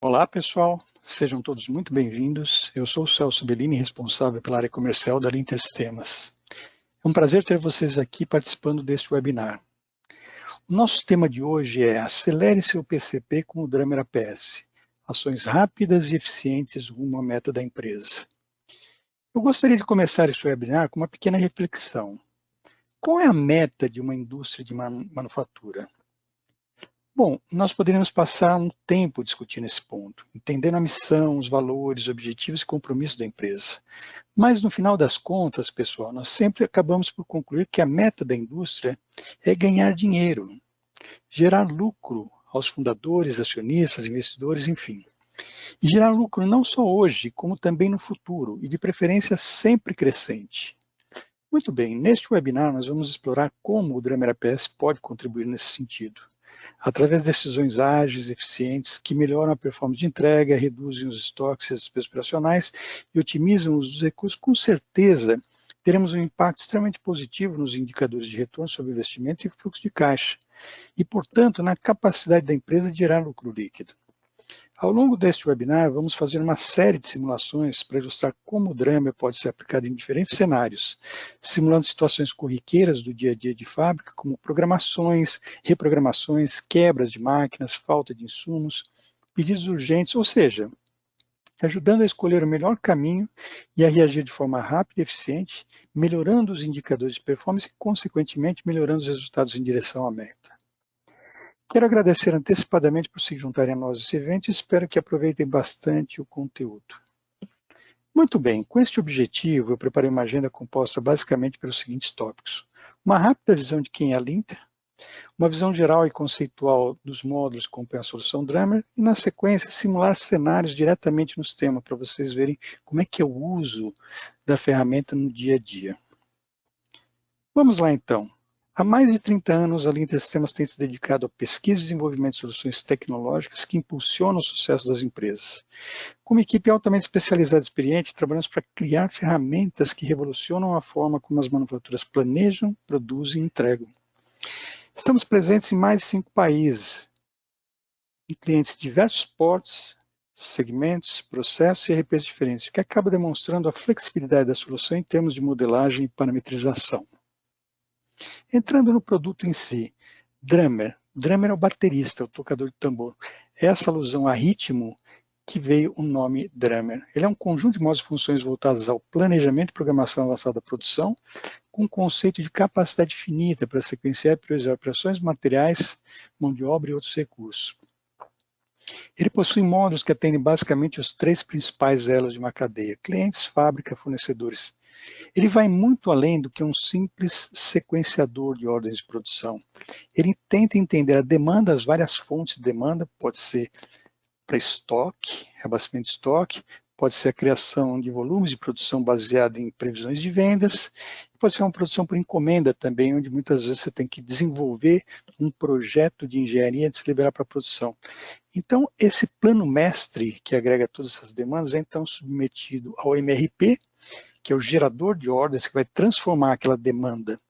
Olá, pessoal. Sejam todos muito bem-vindos. Eu sou o Celso Bellini, responsável pela área comercial da Linter Sistemas. É um prazer ter vocês aqui participando deste webinar. O nosso tema de hoje é Acelere seu PCP com o Drummer APS. Ações rápidas e eficientes rumo à meta da empresa. Eu gostaria de começar este webinar com uma pequena reflexão. Qual é a meta de uma indústria de manufatura? Bom, nós poderíamos passar um tempo discutindo esse ponto, entendendo a missão, os valores, objetivos e compromissos da empresa. Mas no final das contas, pessoal, nós sempre acabamos por concluir que a meta da indústria é ganhar dinheiro, gerar lucro aos fundadores, acionistas, investidores, enfim. E gerar lucro não só hoje, como também no futuro, e de preferência sempre crescente. Muito bem, neste webinar nós vamos explorar como o Drummer APS pode contribuir nesse sentido, através de decisões ágeis, eficientes, que melhoram a performance de entrega, reduzem os estoques e as despesas operacionais e otimizam os recursos. Com certeza, teremos um impacto extremamente positivo nos indicadores de retorno sobre investimento e fluxo de caixa, e, portanto, na capacidade da empresa de gerar lucro líquido. Ao longo deste webinar, vamos fazer uma série de simulações para ilustrar como o Drummer pode ser aplicado em diferentes cenários, simulando situações corriqueiras do dia a dia de fábrica, como programações, reprogramações, quebras de máquinas, falta de insumos, pedidos urgentes, ou seja, ajudando a escolher o melhor caminho e a reagir de forma rápida e eficiente, melhorando os indicadores de performance e, consequentemente, melhorando os resultados em direção à meta. Quero agradecer antecipadamente por se juntarem a nós nesse evento e espero que aproveitem bastante o conteúdo. Muito bem, com este objetivo eu preparei uma agenda composta basicamente pelos seguintes tópicos. Uma rápida visão de quem é a Linter, uma visão geral e conceitual dos módulos que compõem a solução Drummer e, na sequência, simular cenários diretamente no sistema para vocês verem como é que é o uso da ferramenta no dia a dia. Vamos lá então. Há mais de 30 anos, a Linter Sistemas tem se dedicado à pesquisa e desenvolvimento de soluções tecnológicas que impulsionam o sucesso das empresas. Como equipe altamente especializada e experiente, trabalhamos para criar ferramentas que revolucionam a forma como as manufaturas planejam, produzem e entregam. Estamos presentes em mais de 5 países, em clientes de diversos portes, segmentos, processos e RPs diferentes, o que acaba demonstrando a flexibilidade da solução em termos de modelagem e parametrização. Entrando no produto em si, Drummer. Drummer é o baterista, o tocador de tambor. Essa alusão a ritmo que veio o nome Drummer. Ele é um conjunto de modos e funções voltadas ao planejamento e programação avançada da produção, com um conceito de capacidade finita para sequenciar e priorizar operações, materiais, mão de obra e outros recursos. Ele possui módulos que atendem basicamente os 3 principais elos de uma cadeia: clientes, fábrica, fornecedores. Ele vai muito além do que um simples sequenciador de ordens de produção. Ele tenta entender a demanda, as várias fontes de demanda, pode ser para estoque, abastecimento de estoque, pode ser a criação de volumes de produção baseada em previsões de vendas, pode ser uma produção por encomenda também, onde muitas vezes você tem que desenvolver um projeto de engenharia antes de liberar para a produção. Então, esse plano mestre que agrega todas essas demandas é então submetido ao MRP, que é o gerador de ordens que vai transformar aquela demanda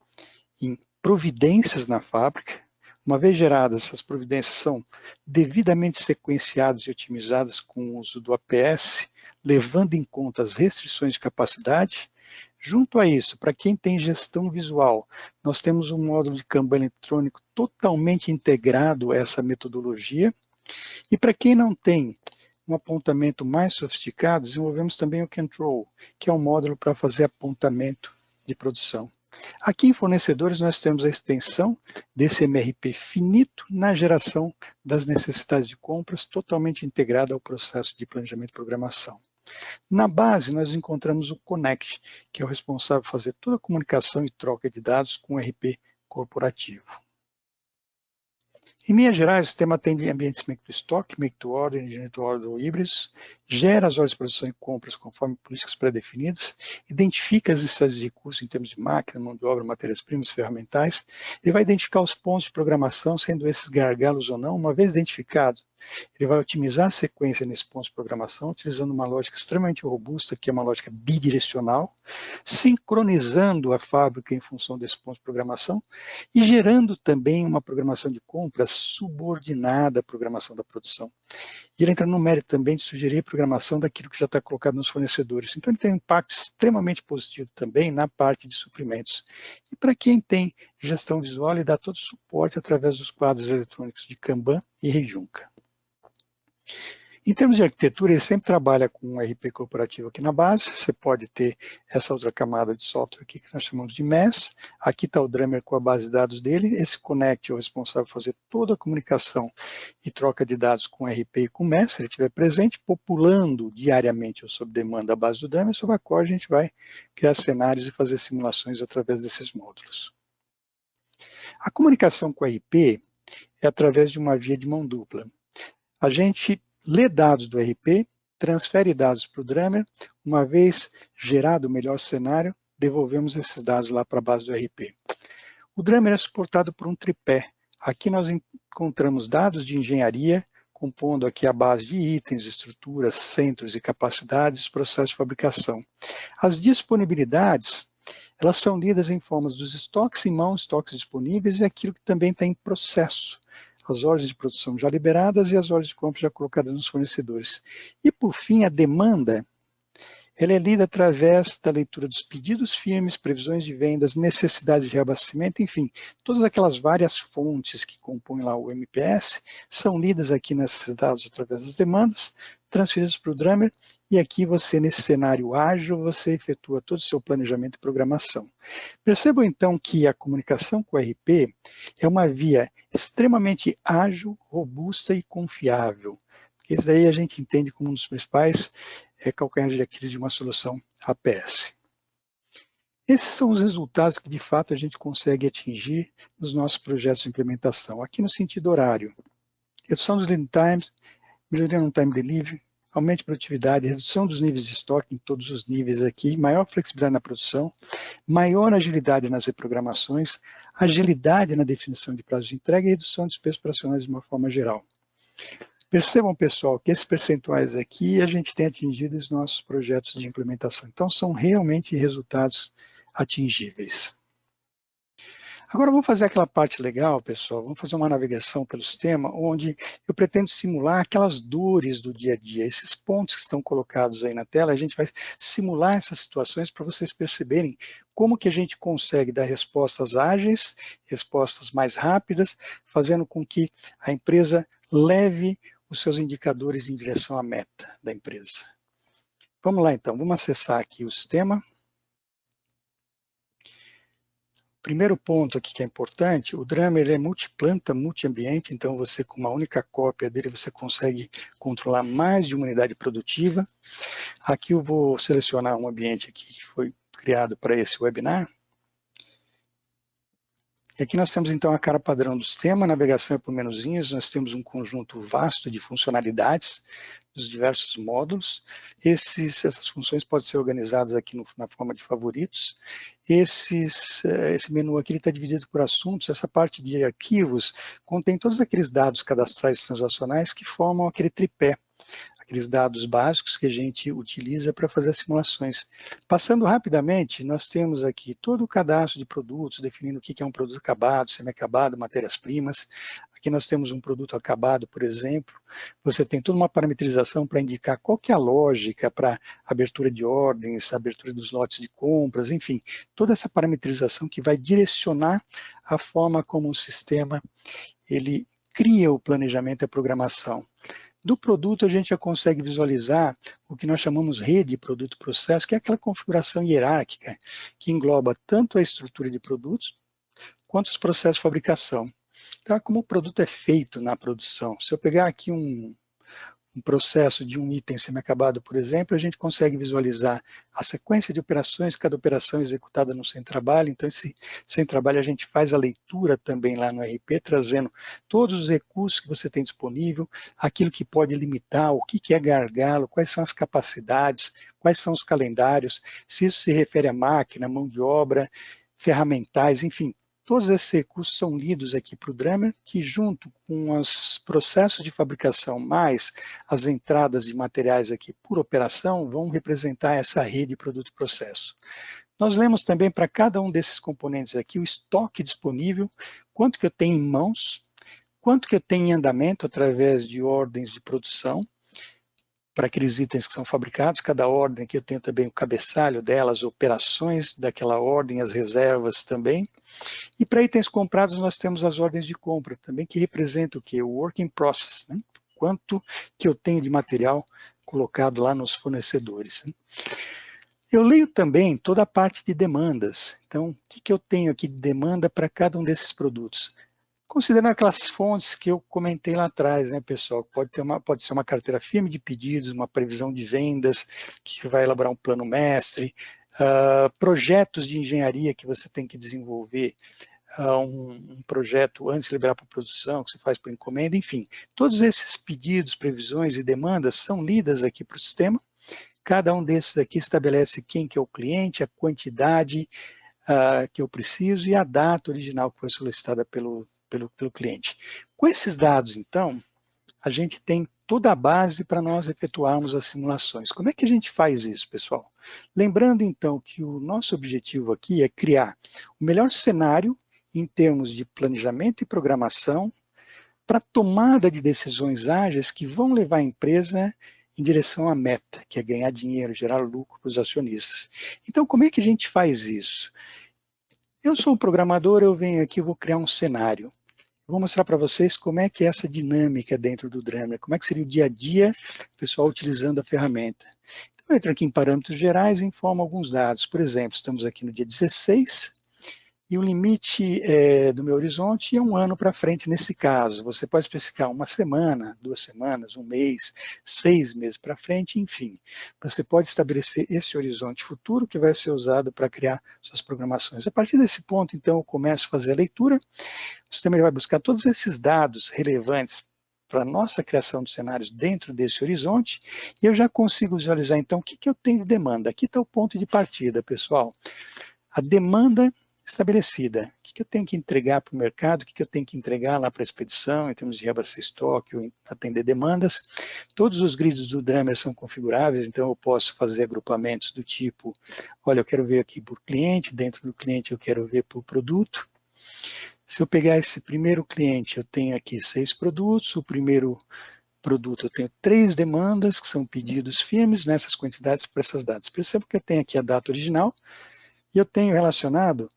em providências na fábrica. Uma vez geradas, essas providências são devidamente sequenciadas e otimizadas com o uso do APS, levando em conta as restrições de capacidade. Junto a isso, para quem tem gestão visual, nós temos um módulo de Kanban eletrônico totalmente integrado a essa metodologia. E para quem não tem um apontamento mais sofisticado, desenvolvemos também o Control, que é um módulo para fazer apontamento de produção. Aqui em fornecedores nós temos a extensão desse MRP finito na geração das necessidades de compras, totalmente integrada ao processo de planejamento e programação. Na base nós encontramos o Connect, que é o responsável por fazer toda a comunicação e troca de dados com o RP corporativo. Em linhas gerais, o sistema atende ambientes make-to-stock, make-to-order, engineer-to-order ou híbridos, gera as ordens de produção e compras conforme políticas pré-definidas, identifica as necessidades de recursos em termos de máquina, mão de obra, matérias-primas, ferramentais, ele vai identificar os pontos de programação, sendo esses gargalos ou não. Uma vez identificado, ele vai otimizar a sequência nesses pontos de programação, utilizando uma lógica extremamente robusta, que é uma lógica bidirecional, sincronizando a fábrica em função desses pontos de programação e gerando também uma programação de compras subordinada à programação da produção. E ele entra no mérito também de sugerir a programação daquilo que já está colocado nos fornecedores. Então ele tem um impacto extremamente positivo também na parte de suprimentos. E para quem tem gestão visual, ele dá todo o suporte através dos quadros eletrônicos de Kanban e Heijunka. Em termos de arquitetura, ele sempre trabalha com um RP corporativo aqui na base. Você pode ter essa outra camada de software aqui que nós chamamos de MES. Aqui está o Drummer com a base de dados dele. Esse Connect é o responsável por fazer toda a comunicação e troca de dados com o RP e com o MES, se ele estiver presente, populando diariamente ou sob demanda a base do Drummer, sobre a qual a gente vai criar cenários e fazer simulações através desses módulos. A comunicação com o RP é através de uma via de mão dupla. A gente lê dados do RP, transfere dados para o Drummer, uma vez gerado o melhor cenário, devolvemos esses dados lá para a base do RP. O Drummer é suportado por um tripé. Aqui nós encontramos dados de engenharia, compondo aqui a base de itens, estruturas, centros e capacidades, processos de fabricação. As disponibilidades, elas são lidas em formas dos estoques em mão, estoques disponíveis e aquilo que também está em processo. As ordens de produção já liberadas e as ordens de compra já colocadas nos fornecedores. E, por fim, a demanda, ela é lida através da leitura dos pedidos firmes, previsões de vendas, necessidades de reabastecimento, enfim, todas aquelas várias fontes que compõem lá o MPS são lidas aqui nesses dados através das demandas, transferidas para o Drummer, e aqui você, nesse cenário ágil, você efetua todo o seu planejamento e programação. Percebam então que a comunicação com o RP é uma via extremamente ágil, robusta e confiável. Isso daí a gente entende como um dos principais calcanhares de Aquiles de uma solução APS. Esses são os resultados que de fato a gente consegue atingir nos nossos projetos de implementação. Aqui no sentido horário, redução dos lead times, melhoria no time delivery, aumento de produtividade, redução dos níveis de estoque em todos os níveis aqui, maior flexibilidade na produção, maior agilidade nas reprogramações, agilidade na definição de prazo de entrega e redução de despesas operacionais de uma forma geral. Percebam, pessoal, que esses percentuais aqui a gente tem atingido nos nossos projetos de implementação. Então, são realmente resultados atingíveis. Agora, vamos fazer aquela parte legal, pessoal. Vamos fazer uma navegação pelo sistema, onde eu pretendo simular aquelas dores do dia a dia. Esses pontos que estão colocados aí na tela, a gente vai simular essas situações para vocês perceberem como que a gente consegue dar respostas ágeis, respostas mais rápidas, fazendo com que a empresa leve os seus indicadores em direção à meta da empresa. Vamos lá, então. Vamos acessar aqui o sistema. Primeiro ponto aqui que é importante, o Drummer é multiplanta, multiambiente, então você com uma única cópia dele você consegue controlar mais de uma unidade produtiva. Aqui eu vou selecionar um ambiente aqui que foi criado para esse webinar. E aqui nós temos então a cara padrão do sistema, a navegação é por menuzinhos, nós temos um conjunto vasto de funcionalidades dos diversos módulos. Essas funções podem ser organizadas aqui na forma de favoritos. Esse menu aqui está dividido por assuntos. Essa parte de arquivos contém todos aqueles dados cadastrais transacionais que formam aquele tripé, aqueles dados básicos que a gente utiliza para fazer as simulações. Passando rapidamente, nós temos aqui todo o cadastro de produtos, definindo o que é um produto acabado, semi-acabado, matérias-primas. Aqui nós temos um produto acabado, por exemplo. Você tem toda uma parametrização para indicar qual que é a lógica para abertura de ordens, abertura dos lotes de compras, enfim, toda essa parametrização que vai direcionar a forma como o sistema ele cria o planejamento e a programação. Do produto, a gente já consegue visualizar o que nós chamamos rede produto-processo, que é aquela configuração hierárquica que engloba tanto a estrutura de produtos quanto os processos de fabricação. Então, como o produto é feito na produção. Se eu pegar aqui um processo de um item semi-acabado, por exemplo, a gente consegue visualizar a sequência de operações, cada operação executada no sem trabalho. Então, esse sem trabalho a gente faz a leitura também lá no RP, trazendo todos os recursos que você tem disponível, aquilo que pode limitar, o que é gargalo, quais são as capacidades, quais são os calendários, se isso se refere à máquina, mão de obra, ferramentais, enfim. Todos esses recursos são lidos aqui para o Drummer, que junto com os processos de fabricação, mais as entradas de materiais aqui por operação, vão representar essa rede produto-processo. Nós lemos também para cada um desses componentes aqui o estoque disponível, quanto que eu tenho em mãos, quanto que eu tenho em andamento através de ordens de produção, para aqueles itens que são fabricados, cada ordem aqui eu tenho também o cabeçalho delas, operações daquela ordem, as reservas também. E para itens comprados nós temos as ordens de compra também, que representam o quê? O work in process, né? Quanto que eu tenho de material colocado lá nos fornecedores. Né? Eu leio também toda a parte de demandas. Então, o que eu tenho aqui de demanda para cada um desses produtos? Considerando aquelas fontes que eu comentei lá atrás, né, pessoal? Pode ser uma carteira firme de pedidos, uma previsão de vendas, que vai elaborar um plano mestre, projetos de engenharia que você tem que desenvolver, um projeto antes de liberar para produção, que você faz por encomenda, enfim. Todos esses pedidos, previsões e demandas são lidas aqui para o sistema. Cada um desses aqui estabelece quem que é o cliente, a quantidade que eu preciso e a data original que foi solicitada pelo cliente. Com esses dados, então, a gente tem toda a base para nós efetuarmos as simulações. Como é que a gente faz isso, pessoal? Lembrando, então, que o nosso objetivo aqui é criar o melhor cenário em termos de planejamento e programação para tomada de decisões ágeis que vão levar a empresa em direção à meta, que é ganhar dinheiro, gerar lucro para os acionistas. Então, como é que a gente faz isso? Eu sou um programador, eu venho aqui e vou criar um cenário. Vou mostrar para vocês como é que é essa dinâmica dentro do Dremler, como é que seria o dia a dia, o pessoal utilizando a ferramenta. Então, eu entro aqui em parâmetros gerais e informo alguns dados. Por exemplo, estamos aqui no dia 16, e o limite do meu horizonte é um ano para frente nesse caso. Você pode especificar uma semana, 2 semanas, um mês, 6 meses para frente, enfim. Você pode estabelecer esse horizonte futuro que vai ser usado para criar suas programações. A partir desse ponto, então, eu começo a fazer a leitura. O sistema vai buscar todos esses dados relevantes para a nossa criação de cenários dentro desse horizonte, e eu já consigo visualizar, então, o que eu tenho de demanda. Aqui está o ponto de partida, pessoal. A demanda estabelecida. O que eu tenho que entregar para o mercado, o que eu tenho que entregar lá para a expedição, em termos de reabastecer estoque, ou atender demandas. Todos os grids do Dremler são configuráveis, então eu posso fazer agrupamentos do tipo, olha, eu quero ver aqui por cliente, dentro do cliente eu quero ver por produto. Se eu pegar esse primeiro cliente, eu tenho aqui 6 produtos, o primeiro produto eu tenho 3 demandas, que são pedidos firmes nessas quantidades para essas datas. Perceba que eu tenho aqui a data original, e eu tenho relacionado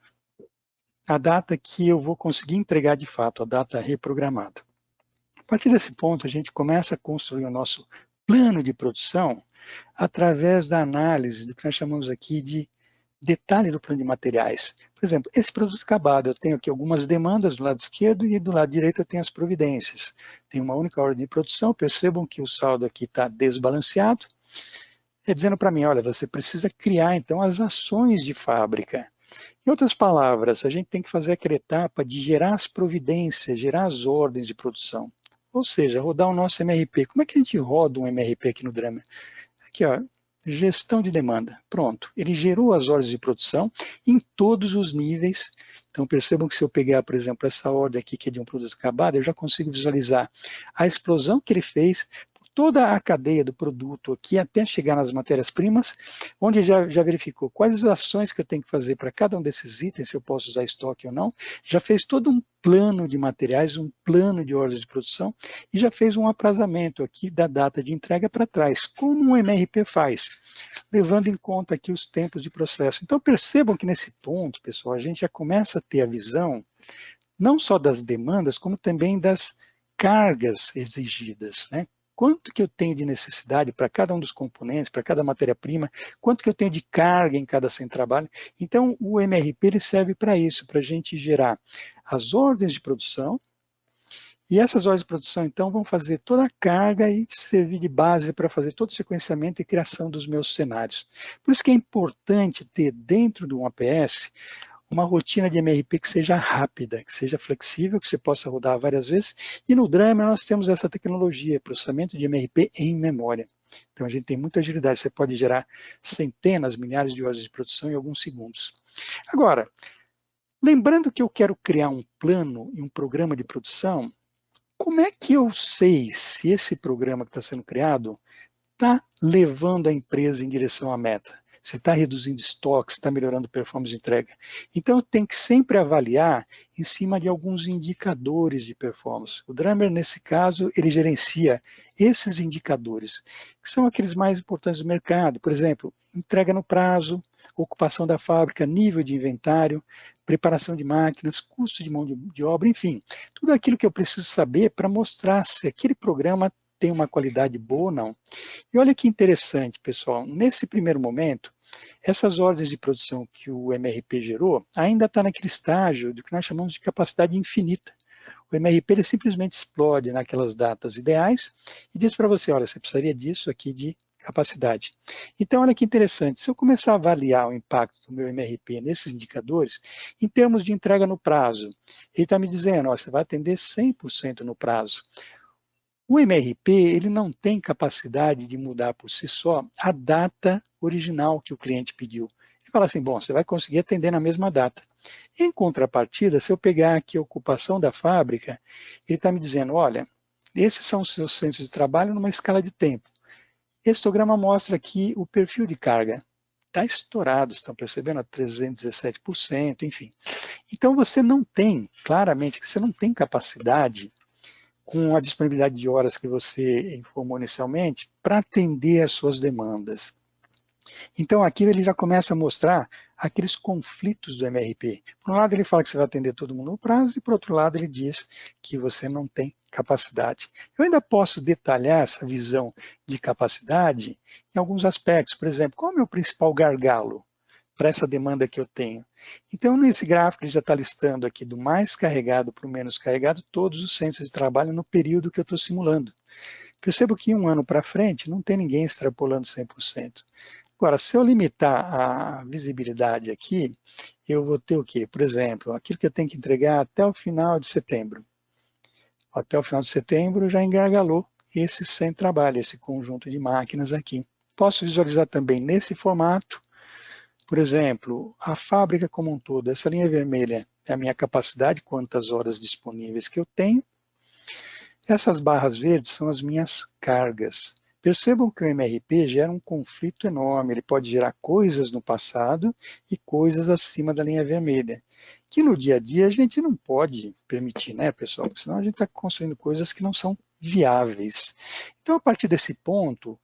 a data que eu vou conseguir entregar de fato, a data reprogramada. A partir desse ponto, a gente começa a construir o nosso plano de produção através da análise do que nós chamamos aqui de detalhe do plano de materiais. Por exemplo, esse produto acabado, eu tenho aqui algumas demandas do lado esquerdo e do lado direito eu tenho as providências. Tem uma única ordem de produção, percebam que o saldo aqui está desbalanceado, dizendo para mim, olha, você precisa criar então as ações de fábrica. Em outras palavras, a gente tem que fazer aquela etapa de gerar as providências, gerar as ordens de produção. Ou seja, rodar o nosso MRP. Como é que a gente roda um MRP aqui no Dremler? Aqui, ó, gestão de demanda. Pronto. Ele gerou as ordens de produção em todos os níveis. Então, percebam que se eu pegar, por exemplo, essa ordem aqui, que é de um produto acabado, eu já consigo visualizar a explosão que ele fez, toda a cadeia do produto aqui até chegar nas matérias-primas, onde já verificou quais as ações que eu tenho que fazer para cada um desses itens, se eu posso usar estoque ou não, já fez todo um plano de materiais, um plano de ordens de produção e já fez um aprazamento aqui da data de entrega para trás, como um MRP faz, levando em conta aqui os tempos de processo. Então percebam que nesse ponto, pessoal, a gente já começa a ter a visão não só das demandas, como também das cargas exigidas, né? Quanto que eu tenho de necessidade para cada um dos componentes, para cada matéria-prima, quanto que eu tenho de carga em cada centro de trabalho. Então, o MRP ele serve para isso, para a gente gerar as ordens de produção, e essas ordens de produção, então, vão fazer toda a carga e servir de base para fazer todo o sequenciamento e criação dos meus cenários. Por isso que é importante ter dentro do APS uma rotina de MRP que seja rápida, que seja flexível, que você possa rodar várias vezes. E no Dremler nós temos essa tecnologia, processamento de MRP em memória. Então a gente tem muita agilidade, você pode gerar centenas, milhares de horas de produção em alguns segundos. Agora, lembrando que eu quero criar um plano e um programa de produção, como é que eu sei se esse programa que está sendo criado está levando a empresa em direção à meta? se está reduzindo estoque, se está melhorando performance de entrega. Então, tem que sempre avaliar em cima de alguns indicadores de performance. O Drummer, nesse caso, ele gerencia esses indicadores, que são aqueles mais importantes do mercado. Por exemplo, entrega no prazo, ocupação da fábrica, nível de inventário, preparação de máquinas, custo de mão de obra, enfim, tudo aquilo que eu preciso saber para mostrar se aquele programa tem uma qualidade boa ou não. E olha que interessante, pessoal, nesse primeiro momento, essas ordens de produção que o MRP gerou ainda está naquele estágio do que nós chamamos de capacidade infinita. O MRP ele simplesmente explode naquelas datas ideais e diz para você, olha, você precisaria disso aqui de capacidade. Então, olha que interessante, se eu começar a avaliar o impacto do meu MRP nesses indicadores, em termos de entrega no prazo, ele está me dizendo, ó, você vai atender 100% no prazo. O MRP ele não tem capacidade de mudar por si só a data original que o cliente pediu. Ele fala assim, bom, você vai conseguir atender na mesma data. Em contrapartida, se eu pegar aqui a ocupação da fábrica, ele está me dizendo, olha, esses são os seus centros de trabalho numa escala de tempo. Esse histograma mostra aqui o perfil de carga. Está estourado, estão percebendo? A 317%, enfim. Então, você não tem, claramente, que você não tem capacidade com a disponibilidade de horas que você informou inicialmente, para atender às suas demandas. Então, aqui ele já começa a mostrar aqueles conflitos do MRP. Por um lado, ele fala que você vai atender todo mundo no prazo, e por outro lado, ele diz que você não tem capacidade. Eu ainda posso detalhar essa visão de capacidade em alguns aspectos. Por exemplo, qual é o meu principal gargalo para essa demanda que eu tenho? Então, nesse gráfico, ele já está listando aqui do mais carregado para o menos carregado todos os centros de trabalho no período que eu estou simulando. Percebo que um ano para frente não tem ninguém extrapolando 100%. Agora, se eu limitar a visibilidade aqui, eu vou ter o quê? Por exemplo, aquilo que eu tenho que entregar até o final de setembro. Até o final de setembro já engargalou esse centro de trabalho, esse conjunto de máquinas aqui. Posso visualizar também nesse formato, por exemplo, a fábrica como um todo. Essa linha vermelha é a minha capacidade, quantas horas disponíveis que eu tenho. Essas barras verdes são as minhas cargas. Percebam que o MRP gera um conflito enorme, ele pode gerar coisas no passado e coisas acima da linha vermelha, que no dia a dia a gente não pode permitir, né, pessoal? Porque senão a gente está construindo coisas que não são viáveis. Então, a partir desse ponto,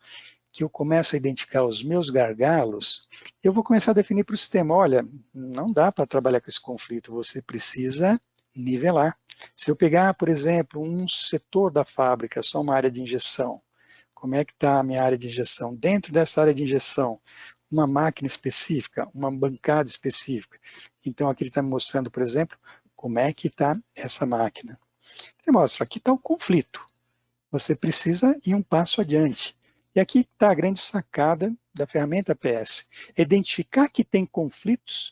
que eu começo a identificar os meus gargalos, eu vou começar a definir para o sistema, olha, não dá para trabalhar com esse conflito, você precisa nivelar. Se eu pegar, por exemplo, um setor da fábrica, só uma área de injeção, como é que está a minha área de injeção? Dentro dessa área de injeção, uma máquina específica, uma bancada específica. Então, aqui ele está me mostrando, por exemplo, como é que está essa máquina. Ele mostra, aqui está o conflito. Você precisa ir um passo adiante. E aqui está a grande sacada da ferramenta PS. Identificar que tem conflitos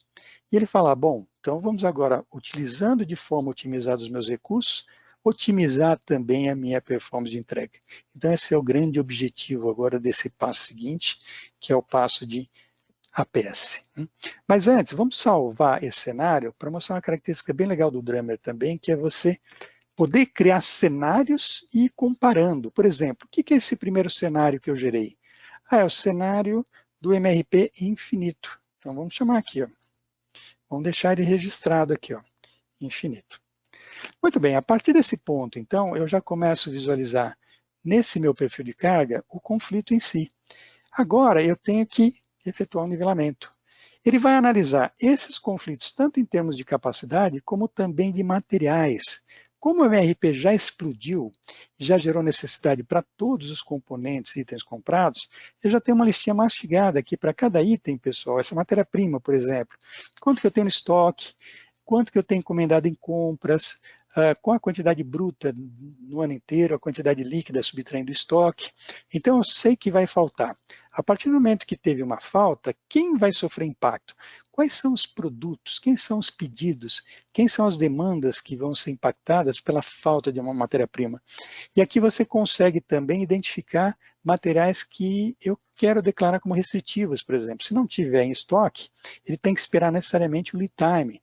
e ele falar, bom, então vamos agora, utilizando de forma otimizada os meus recursos, otimizar também a minha performance de entrega. Então esse é o grande objetivo agora desse passo seguinte, que é o passo de APS. Mas antes, vamos salvar esse cenário para mostrar uma característica bem legal do Drummer também, que é você poder criar cenários e ir comparando. Por exemplo, o que é esse primeiro cenário que eu gerei? É o cenário do MRP infinito. Então vamos chamar aqui, ó. Vamos deixar ele registrado aqui, ó, infinito. Muito bem, a partir desse ponto, então, eu já começo a visualizar nesse meu perfil de carga o conflito em si. Agora eu tenho que efetuar um nivelamento. Ele vai analisar esses conflitos tanto em termos de capacidade como também de materiais. Como o MRP já explodiu, já gerou necessidade para todos os componentes e itens comprados, eu já tenho uma listinha mastigada aqui para cada item, pessoal. Essa matéria-prima, por exemplo. Quanto que eu tenho no estoque, quanto que eu tenho encomendado em compras, com a quantidade bruta no ano inteiro, a quantidade líquida subtraindo o estoque. Então, eu sei que vai faltar. A partir do momento que teve uma falta, quem vai sofrer impacto? Quais são os produtos? Quem são os pedidos? Quem são as demandas que vão ser impactadas pela falta de uma matéria-prima? E aqui você consegue também identificar materiais que eu quero declarar como restritivos, por exemplo. Se não tiver em estoque, ele tem que esperar necessariamente o lead time.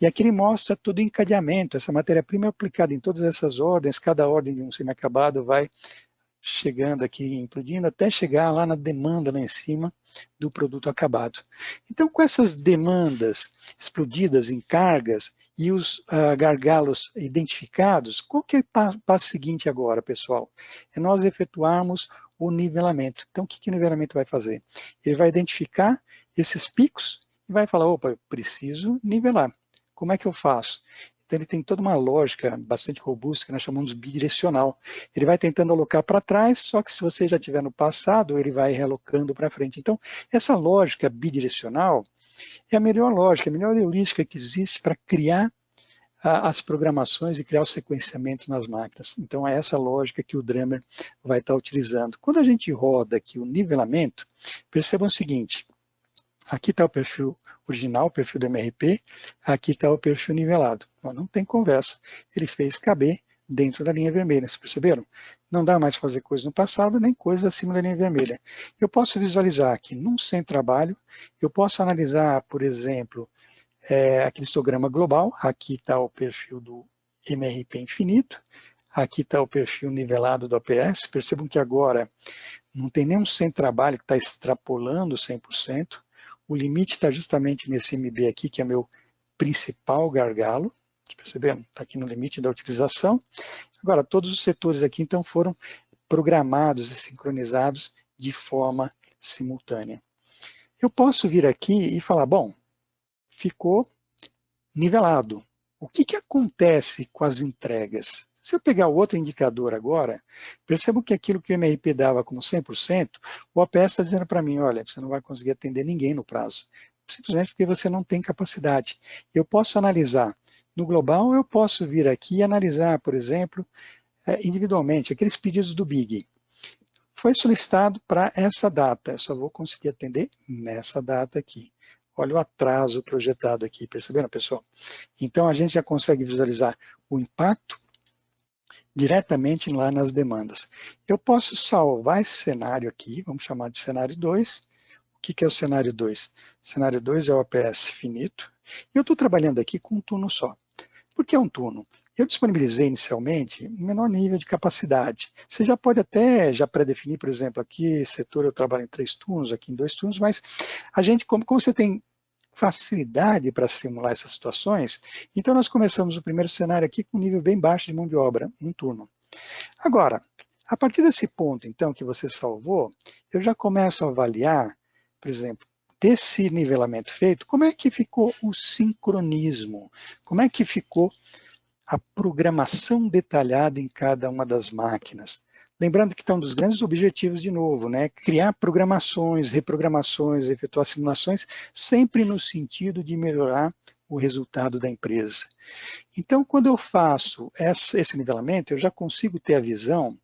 E aqui ele mostra todo o encadeamento. Essa matéria-prima é aplicada em todas essas ordens, cada ordem de um semi-acabado vai chegando aqui, implodindo, até chegar lá na demanda lá em cima do produto acabado. Então, com essas demandas explodidas em cargas e os gargalos identificados, qual que é o passo seguinte agora, pessoal? É nós efetuarmos o nivelamento. Então, o que o nivelamento vai fazer? Ele vai identificar esses picos e vai falar, opa, eu preciso nivelar. Como é que eu faço? Então, ele tem toda uma lógica bastante robusta que nós chamamos de bidirecional. Ele vai tentando alocar para trás, só que se você já estiver no passado, ele vai realocando para frente. Então, essa lógica bidirecional é a melhor lógica, a melhor heurística que existe para criar as programações e criar o sequenciamento nas máquinas. Então, é essa lógica que o Drummer vai estar utilizando. Quando a gente roda aqui o nivelamento, percebam o seguinte, aqui está o perfil original, o perfil do MRP, aqui está o perfil nivelado. Não tem conversa. Ele fez caber dentro da linha vermelha, vocês perceberam? Não dá mais fazer coisa no passado, nem coisa acima da linha vermelha. Eu posso visualizar aqui num sem trabalho, eu posso analisar, por exemplo, aquele histograma global, aqui está o perfil do MRP infinito, aqui está o perfil nivelado do OPS, percebam que agora não tem nenhum sem trabalho que está extrapolando 100%, o limite está justamente nesse MB aqui, que é meu principal gargalo, perceberam? Está aqui no limite da utilização. Agora, todos os setores aqui, então, foram programados e sincronizados de forma simultânea. Eu posso vir aqui e falar, bom, ficou nivelado. O que acontece com as entregas? Se eu pegar o outro indicador agora, percebam que aquilo que o MRP dava como 100%, o OPS está dizendo para mim, olha, você não vai conseguir atender ninguém no prazo, simplesmente porque você não tem capacidade. Eu posso analisar no global, eu posso vir aqui e analisar, por exemplo, individualmente, aqueles pedidos do BIG. Foi solicitado para essa data, eu só vou conseguir atender nessa data aqui. Olha o atraso projetado aqui, perceberam, pessoal? Então, a gente já consegue visualizar o impacto diretamente lá nas demandas. Eu posso salvar esse cenário aqui, vamos chamar de cenário 2. O que é o cenário 2? Cenário 2 é o OPS finito. E eu estou trabalhando aqui com um turno só. Por que um turno? Eu disponibilizei inicialmente um menor nível de capacidade. Você já pode até já pré-definir, por exemplo, aqui, setor eu trabalho em 3 turnos, aqui em 2 turnos, mas a gente, como você tem facilidade para simular essas situações, então nós começamos o primeiro cenário aqui com um nível bem baixo de mão de obra, um turno. Agora, a partir desse ponto, então, que você salvou, eu já começo a avaliar, por exemplo, desse nivelamento feito, como é que ficou o sincronismo, como é que ficou a programação detalhada em cada uma das máquinas. Lembrando que está um dos grandes objetivos, de novo, né? Criar programações, reprogramações, efetuar simulações, sempre no sentido de melhorar o resultado da empresa. Então, quando eu faço esse nivelamento, eu já consigo ter a visão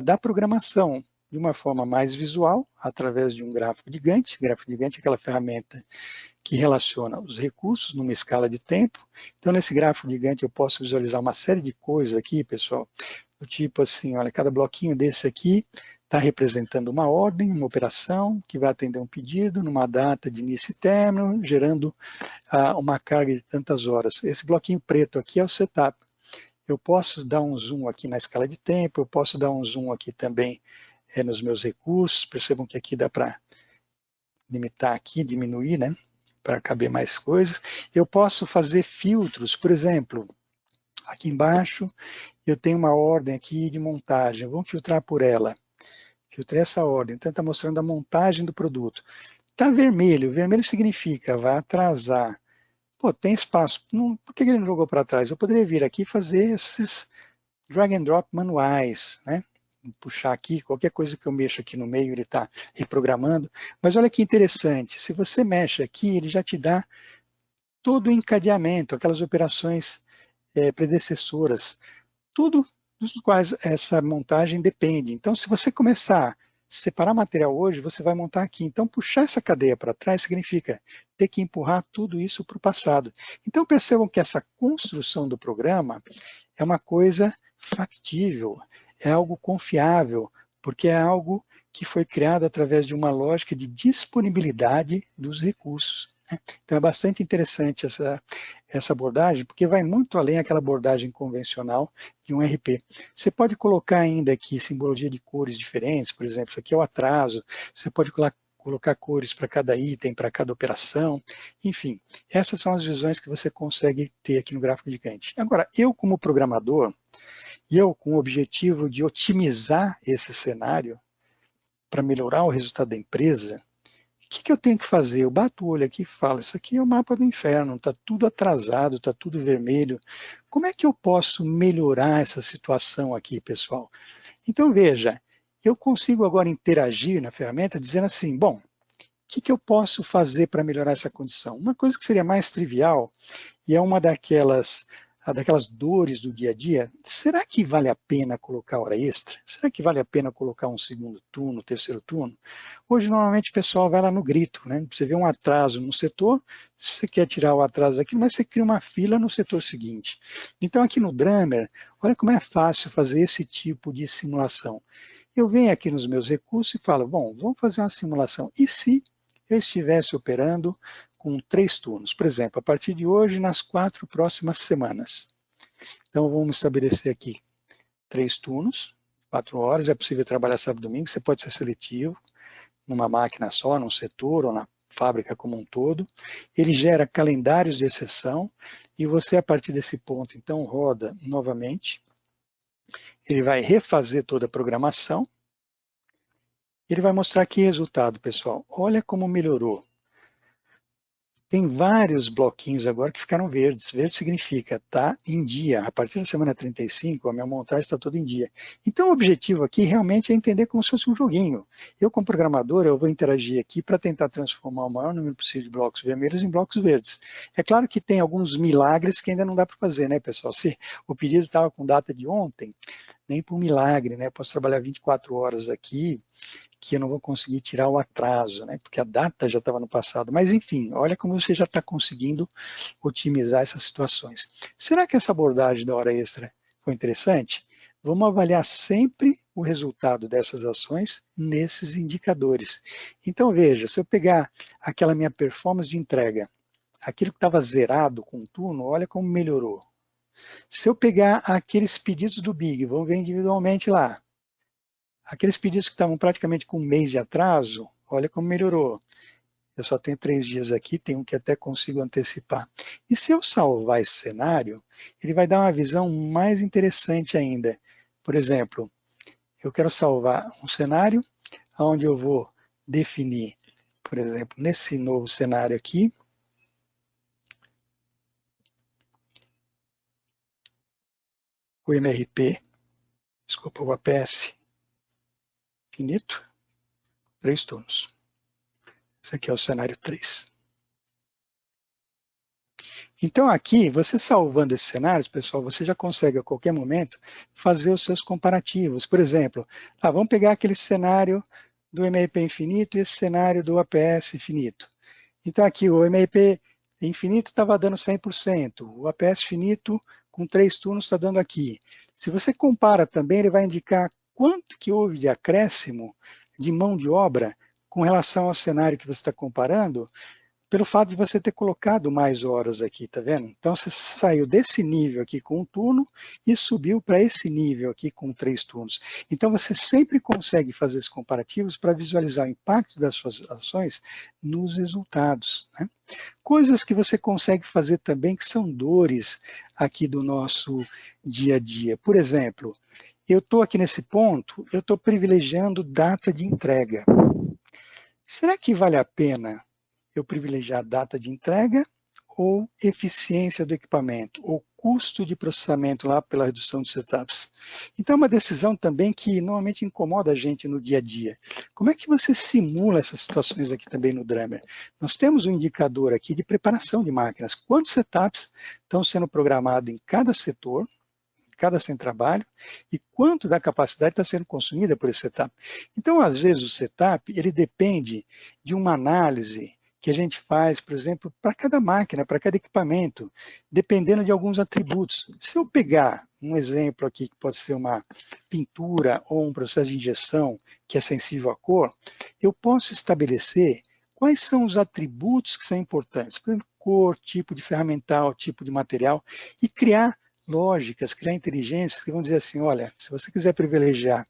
da programação de uma forma mais visual, através de um gráfico de Gantt. O gráfico de Gantt é aquela ferramenta que relaciona os recursos numa escala de tempo. Então, nesse gráfico de Gantt, eu posso visualizar uma série de coisas aqui, pessoal, do tipo assim, olha, cada bloquinho desse aqui está representando uma ordem, uma operação, que vai atender um pedido, numa data de início e término, gerando uma carga de tantas horas. Esse bloquinho preto aqui é o setup. Eu posso dar um zoom aqui na escala de tempo, eu posso dar um zoom aqui também nos meus recursos. Percebam que aqui dá para limitar aqui, diminuir, né? Para caber mais coisas. Eu posso fazer filtros, por exemplo, aqui embaixo eu tenho uma ordem aqui de montagem, vamos filtrar por ela. Filtrei essa ordem, então está mostrando a montagem do produto. Está vermelho, vermelho significa vai atrasar. Pô, tem espaço, por que ele não jogou para trás? Eu poderia vir aqui e fazer esses drag and drop manuais, né? Puxar aqui, qualquer coisa que eu mexo aqui no meio, ele está reprogramando. Mas olha que interessante, se você mexe aqui, ele já te dá todo o encadeamento, aquelas operações predecessoras, tudo dos quais essa montagem depende. Então, se você começar a separar material hoje, você vai montar aqui. Então, puxar essa cadeia para trás significa ter que empurrar tudo isso para o passado. Então, percebam que essa construção do programa é uma coisa factível, é algo confiável, porque é algo que foi criado através de uma lógica de disponibilidade dos recursos. né? Então é bastante interessante essa abordagem, porque vai muito além daquela abordagem convencional de um RP. Você pode colocar ainda aqui simbologia de cores diferentes, por exemplo, isso aqui é o atraso, você pode colocar cores para cada item, para cada operação, enfim, essas são as visões que você consegue ter aqui no gráfico de Gantt. Agora, eu como programador, e eu com o objetivo de otimizar esse cenário para melhorar o resultado da empresa, o que eu tenho que fazer? Eu bato o olho aqui e falo, isso aqui é o mapa do inferno, está tudo atrasado, está tudo vermelho. Como é que eu posso melhorar essa situação aqui, pessoal? Então, veja, eu consigo agora interagir na ferramenta dizendo assim, bom, o que eu posso fazer para melhorar essa condição? Uma coisa que seria mais trivial, e é uma daquelas dores do dia a dia, será que vale a pena colocar hora extra? Será que vale a pena colocar um segundo turno, terceiro turno? Hoje, normalmente, o pessoal vai lá no grito, né? Você vê um atraso no setor, você quer tirar o atraso daqui, mas você cria uma fila no setor seguinte. Então, aqui no Drummer, olha como é fácil fazer esse tipo de simulação. Eu venho aqui nos meus recursos e falo, bom, vamos fazer uma simulação. E se eu estivesse operando com 3 turnos? Por exemplo, a partir de hoje, nas 4 próximas semanas. Então, vamos estabelecer aqui 3 turnos, 4 horas. É possível trabalhar sábado e domingo, você pode ser seletivo, numa máquina só, num setor ou na fábrica como um todo. Ele gera calendários de exceção e você, a partir desse ponto, então, roda novamente. Ele vai refazer toda a programação. Ele vai mostrar aqui resultado, pessoal. Olha como melhorou. Tem vários bloquinhos agora que ficaram verdes. Verde significa tá em dia. A partir da semana 35, a minha montagem está toda em dia. Então, o objetivo aqui realmente é entender como se fosse um joguinho. Eu, como programador, eu vou interagir aqui para tentar transformar o maior número possível de blocos vermelhos em blocos verdes. É claro que tem alguns milagres que ainda não dá para fazer, né, pessoal? Se o pedido estava com data de ontem, nem por milagre, né? Posso trabalhar 24 horas aqui, que eu não vou conseguir tirar o atraso, né? Porque a data já estava no passado. Mas, enfim, olha como você já está conseguindo otimizar essas situações. Será que essa abordagem da hora extra foi interessante? Vamos avaliar sempre o resultado dessas ações nesses indicadores. Então, veja, se eu pegar aquela minha performance de entrega, aquilo que estava zerado com o turno, olha como melhorou. Se eu pegar aqueles pedidos do Big, vamos ver individualmente lá, aqueles pedidos que estavam praticamente com um mês de atraso, olha como melhorou. Eu só tenho 3 dias aqui, tem um que até consigo antecipar. E se eu salvar esse cenário, ele vai dar uma visão mais interessante ainda. Por exemplo, eu quero salvar um cenário onde eu vou definir, por exemplo, nesse novo cenário aqui, o MRP, desculpa, o APS finito, 3 turnos. Esse aqui é o cenário 3. Então aqui, você salvando esses cenários, pessoal, você já consegue a qualquer momento fazer os seus comparativos. Por exemplo, vamos pegar aquele cenário do MRP infinito e esse cenário do APS infinito. Então aqui o MRP infinito estava dando 100%, o APS finito com 3 turnos está dando aqui. Se você compara também, ele vai indicar quanto que houve de acréscimo de mão de obra com relação ao cenário que você está comparando, pelo fato de você ter colocado mais horas aqui, tá vendo? Então, você saiu desse nível aqui com um turno e subiu para esse nível aqui com 3 turnos. Então, você sempre consegue fazer esses comparativos para visualizar o impacto das suas ações nos resultados, né? Coisas que você consegue fazer também que são dores aqui do nosso dia a dia. Por exemplo, eu estou aqui nesse ponto, eu estou privilegiando data de entrega. Será que vale a pena eu privilegiar data de entrega ou eficiência do equipamento, ou custo de processamento lá pela redução de setups? Então, é uma decisão também que normalmente incomoda a gente no dia a dia. Como é que você simula essas situações aqui também no Drummer? Nós temos um indicador aqui de preparação de máquinas. Quantos setups estão sendo programados em cada setor, cada sem trabalho, e quanto da capacidade está sendo consumida por esse setup. Então, às vezes, o setup, ele depende de uma análise que a gente faz, por exemplo, para cada máquina, para cada equipamento, dependendo de alguns atributos. Se eu pegar um exemplo aqui, que pode ser uma pintura ou um processo de injeção que é sensível à cor, eu posso estabelecer quais são os atributos que são importantes. Por exemplo, cor, tipo de ferramental, tipo de material, e criar lógicas, criar inteligências que vão dizer assim, olha, se você quiser privilegiar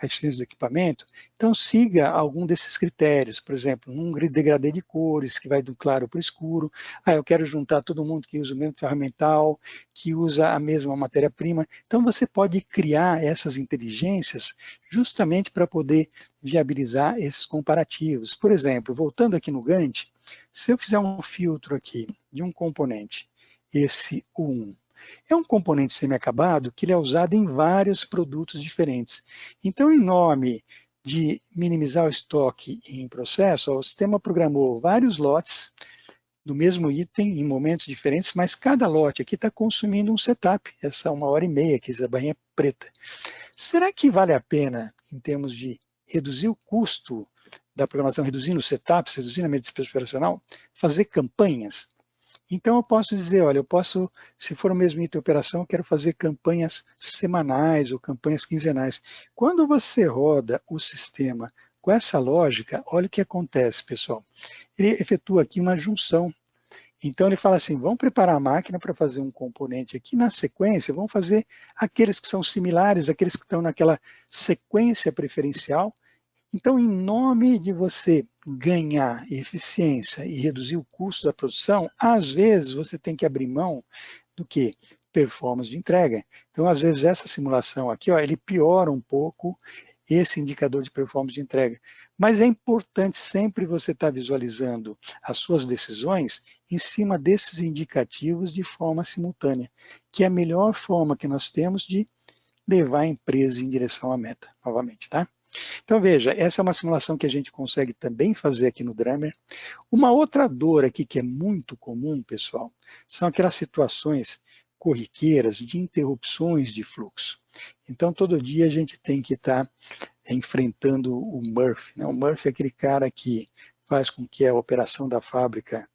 a eficiência do equipamento, então siga algum desses critérios, por exemplo, um degradê de cores, que vai do claro para o escuro, eu quero juntar todo mundo que usa o mesmo ferramental, que usa a mesma matéria-prima, então você pode criar essas inteligências justamente para poder viabilizar esses comparativos. Por exemplo, voltando aqui no Gantt, se eu fizer um filtro aqui de um componente, esse U1, é um componente semi-acabado que ele é usado em vários produtos diferentes. Então, em nome de minimizar o estoque em processo, o sistema programou vários lotes do mesmo item em momentos diferentes, mas cada lote aqui está consumindo um setup, essa 1h30, que essa barrinha preta. Será que vale a pena, em termos de reduzir o custo da programação, reduzindo os setups, reduzindo a minha despesa operacional, fazer campanhas? Então eu posso dizer, olha, eu posso, se for o mesmo item de operação, eu quero fazer campanhas semanais ou campanhas quinzenais. Quando você roda o sistema com essa lógica, olha o que acontece, pessoal. Ele efetua aqui uma junção. Então ele fala assim, vamos preparar a máquina para fazer um componente aqui, na sequência vamos fazer aqueles que são similares, aqueles que estão naquela sequência preferencial. Então, em nome de você ganhar eficiência e reduzir o custo da produção, às vezes você tem que abrir mão do que? Performance de entrega. Então, às vezes essa simulação aqui, ele piora um pouco esse indicador de performance de entrega. Mas é importante sempre você estar visualizando as suas decisões em cima desses indicativos de forma simultânea, que é a melhor forma que nós temos de levar a empresa em direção à meta, novamente, tá? Então veja, essa é uma simulação que a gente consegue também fazer aqui no Drummer. Uma outra dor aqui que é muito comum, pessoal, são aquelas situações corriqueiras de interrupções de fluxo. Então todo dia a gente tem que estar enfrentando o Murphy, né? O Murphy é aquele cara que faz com que a operação da fábrica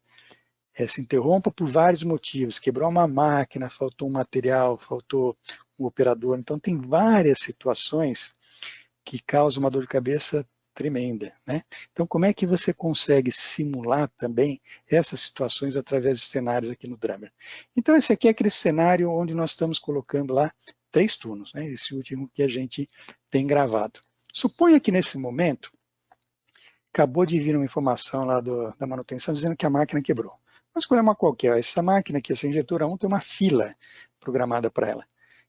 se interrompa por vários motivos. Quebrou uma máquina, faltou um material, faltou um operador. Então tem várias situações que causa uma dor de cabeça tremenda, né? Então, como é que você consegue simular também essas situações através de cenários aqui no Drummer? Então, esse aqui é aquele cenário onde nós estamos colocando lá 3 turnos, né? Esse último que a gente tem gravado. Suponha que nesse momento, acabou de vir uma informação lá da manutenção dizendo que a máquina quebrou. Vamos escolher uma qualquer. Essa máquina aqui, essa injetora 1, tem uma fila programada para ela.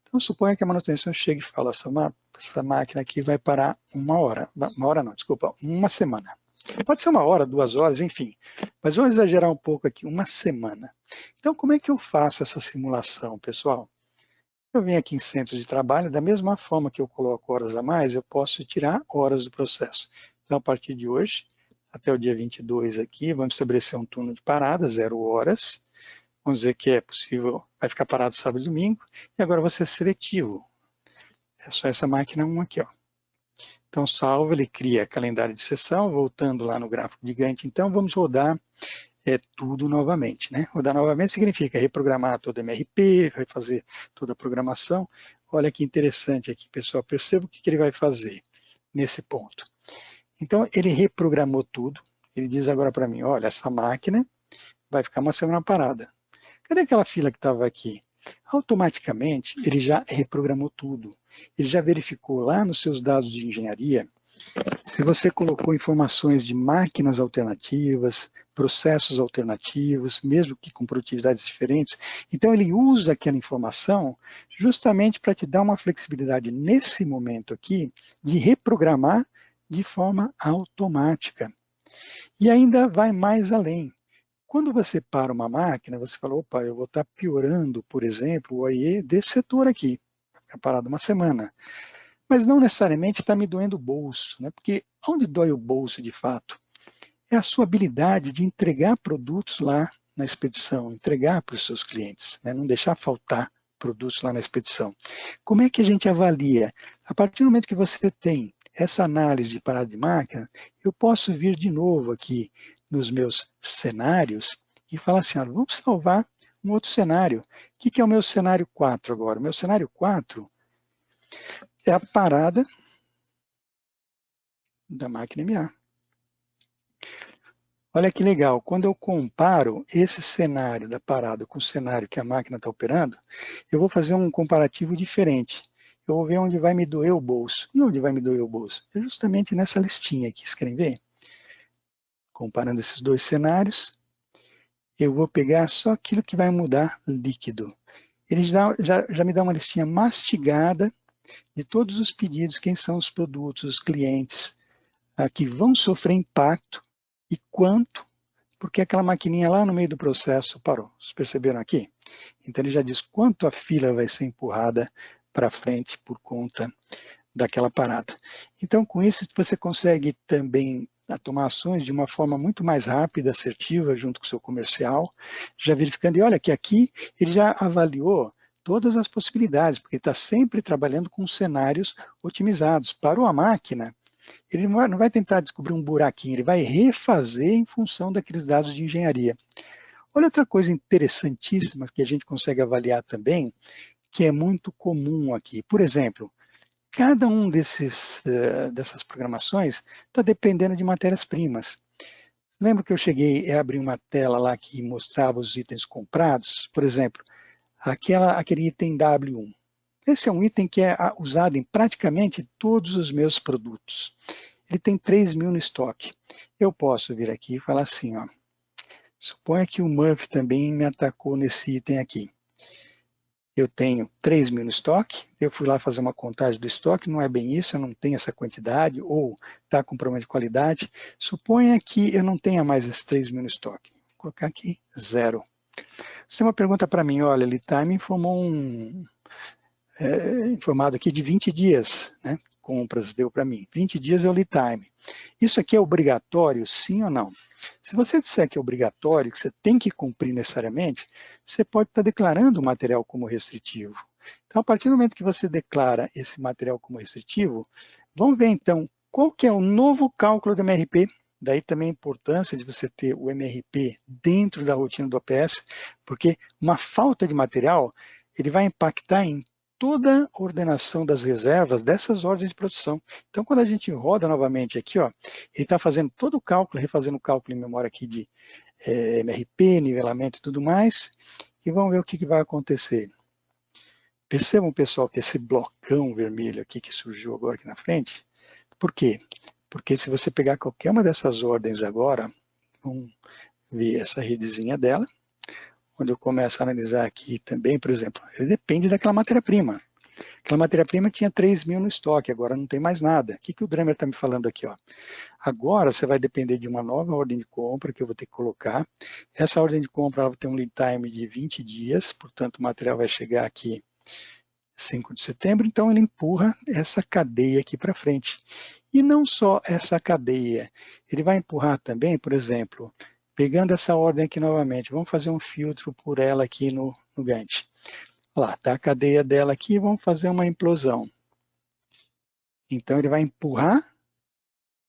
Então, suponha que a manutenção chegue e fala, essa máquina aqui vai parar uma semana. Pode ser 1 hora, 2 horas, enfim. Mas vamos exagerar um pouco aqui, 1 semana. Então, como é que eu faço essa simulação, pessoal? Eu venho aqui em centros de trabalho, da mesma forma que eu coloco horas a mais, eu posso tirar horas do processo. Então, a partir de hoje, até o dia 22 aqui, vamos estabelecer um turno de parada, 0 horas. Vamos dizer que é possível, vai ficar parado sábado e domingo, e agora você é seletivo. É só essa máquina 1 aqui, ó. Então, salvo, ele cria calendário de sessão, voltando lá no gráfico de Gantt, então vamos rodar tudo novamente, né? Rodar novamente significa reprogramar todo o MRP, vai fazer toda a programação. Olha que interessante aqui, pessoal, perceba o que ele vai fazer nesse ponto. Então, ele reprogramou tudo, ele diz agora para mim, olha, essa máquina vai ficar 1 semana parada. Cadê aquela fila que estava aqui? Automaticamente, ele já reprogramou tudo. Ele já verificou lá nos seus dados de engenharia se você colocou informações de máquinas alternativas, processos alternativos, mesmo que com produtividades diferentes. Então, ele usa aquela informação justamente para te dar uma flexibilidade nesse momento aqui de reprogramar de forma automática. E ainda vai mais além. Quando você para uma máquina, você fala, opa, eu vou estar piorando, por exemplo, o OIE desse setor aqui, ficar parado 1 semana. Mas não necessariamente está me doendo o bolso, né? Porque onde dói o bolso de fato é a sua habilidade de entregar produtos lá na expedição, entregar para os seus clientes, né? Não deixar faltar produtos lá na expedição. Como é que a gente avalia? A partir do momento que você tem essa análise de parada de máquina, eu posso vir de novo aqui nos meus cenários e falar assim, olha, vamos salvar um outro cenário. O que é o meu cenário 4 agora? O meu cenário 4 é a parada da máquina MA. Olha que legal, quando eu comparo esse cenário da parada com o cenário que a máquina está operando, eu vou fazer um comparativo diferente. Eu vou ver onde vai me doer o bolso. E onde vai me doer o bolso? É justamente nessa listinha aqui, vocês querem ver? Comparando esses dois cenários, eu vou pegar só aquilo que vai mudar líquido. Ele já me dá uma listinha mastigada de todos os pedidos, quem são os produtos, os clientes que vão sofrer impacto e quanto, porque aquela maquininha lá no meio do processo parou. Vocês perceberam aqui? Então ele já diz quanto a fila vai ser empurrada para frente por conta daquela parada. Então com isso você consegue também tomar ações de uma forma muito mais rápida, assertiva, junto com o seu comercial, já verificando, e olha que aqui ele já avaliou todas as possibilidades, porque está sempre trabalhando com cenários otimizados. Parou a máquina, ele não vai tentar descobrir um buraquinho, ele vai refazer em função daqueles dados de engenharia. Olha outra coisa interessantíssima que a gente consegue avaliar também, que é muito comum aqui. Por exemplo, cada um dessas programações está dependendo de matérias-primas. Lembra que eu cheguei a abrir uma tela lá que mostrava os itens comprados? Por exemplo, aquele item W1. Esse é um item que é usado em praticamente todos os meus produtos. Ele tem 3.000 no estoque. Eu posso vir aqui e falar assim, ó. Suponha que o Murphy também me atacou nesse item aqui. Eu tenho 3.000 no estoque, eu fui lá fazer uma contagem do estoque, não é bem isso, eu não tenho essa quantidade, ou está com problema de qualidade. Suponha que eu não tenha mais esses 3.000 no estoque. Vou colocar aqui 0. Você tem uma pergunta para mim, olha, Litime informou informado aqui de 20 dias, né? Compras deu para mim. 20 dias é o lead time. Isso aqui é obrigatório, sim ou não? Se você disser que é obrigatório, que você tem que cumprir necessariamente, você pode estar declarando o material como restritivo. Então, a partir do momento que você declara esse material como restritivo, vamos ver então qual que é o novo cálculo do MRP. Daí também a importância de você ter o MRP dentro da rotina do OPS, porque uma falta de material, ele vai impactar em toda a ordenação das reservas dessas ordens de produção. Então, quando a gente roda novamente aqui, ó, ele está fazendo todo o cálculo, refazendo o cálculo em memória aqui de MRP, nivelamento e tudo mais, e vamos ver o que vai acontecer. Percebam, pessoal, que esse blocão vermelho aqui que surgiu agora aqui na frente, por quê? Porque se você pegar qualquer uma dessas ordens agora, vamos ver essa redezinha dela, onde eu começo a analisar aqui também, por exemplo, ele depende daquela matéria-prima. Aquela matéria-prima tinha 3.000 no estoque, agora não tem mais nada. O que o Dremer está me falando aqui? Ó? Agora você vai depender de uma nova ordem de compra que eu vou ter que colocar. Essa ordem de compra ela vai ter um lead time de 20 dias, portanto o material vai chegar aqui 5 de setembro, então ele empurra essa cadeia aqui para frente. E não só essa cadeia, ele vai empurrar também, por exemplo, pegando essa ordem aqui novamente, vamos fazer um filtro por ela aqui no Gantt. Lá, tá a cadeia dela aqui, vamos fazer uma implosão. Então ele vai empurrar